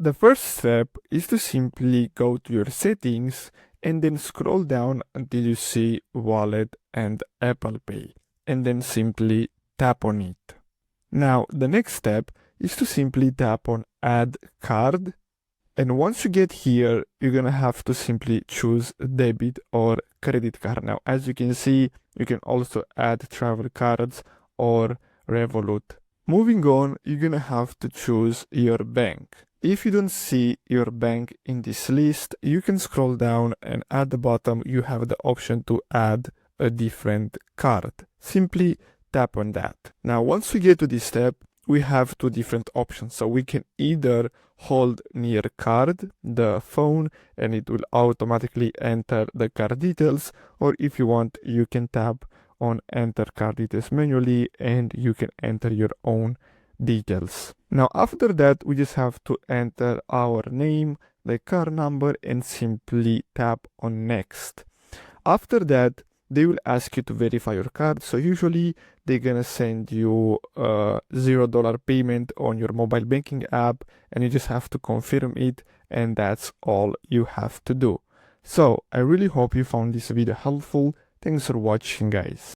The first step is to simply go to your settings and then scroll down until you see Wallet and Apple Pay, and then simply tap on it. Now, the next step is to simply tap on Add Card, and once you get here, you're gonna have to simply choose debit or credit card. Now, as you can see, you can also add travel cards or Revolut. Moving on, you're gonna have to choose your bank. If you don't see your bank in this list, you can scroll down and at the bottom you have the option to add a different card. Simply tap on that. Now, once we get to this step, we have two different options. So we can either hold near card, the phone, and it will automatically enter the card details, or if you want, you can tap on enter card details manually and you can enter your own details. Now after that, we just have to enter our name, the card number, and simply tap on next. After that, they will ask you to verify your card. So usually they're gonna send you a $0 payment on your mobile banking app, and you just have to confirm it, and that's all you have to do. So I really hope you found this video helpful. Thanks for watching, guys.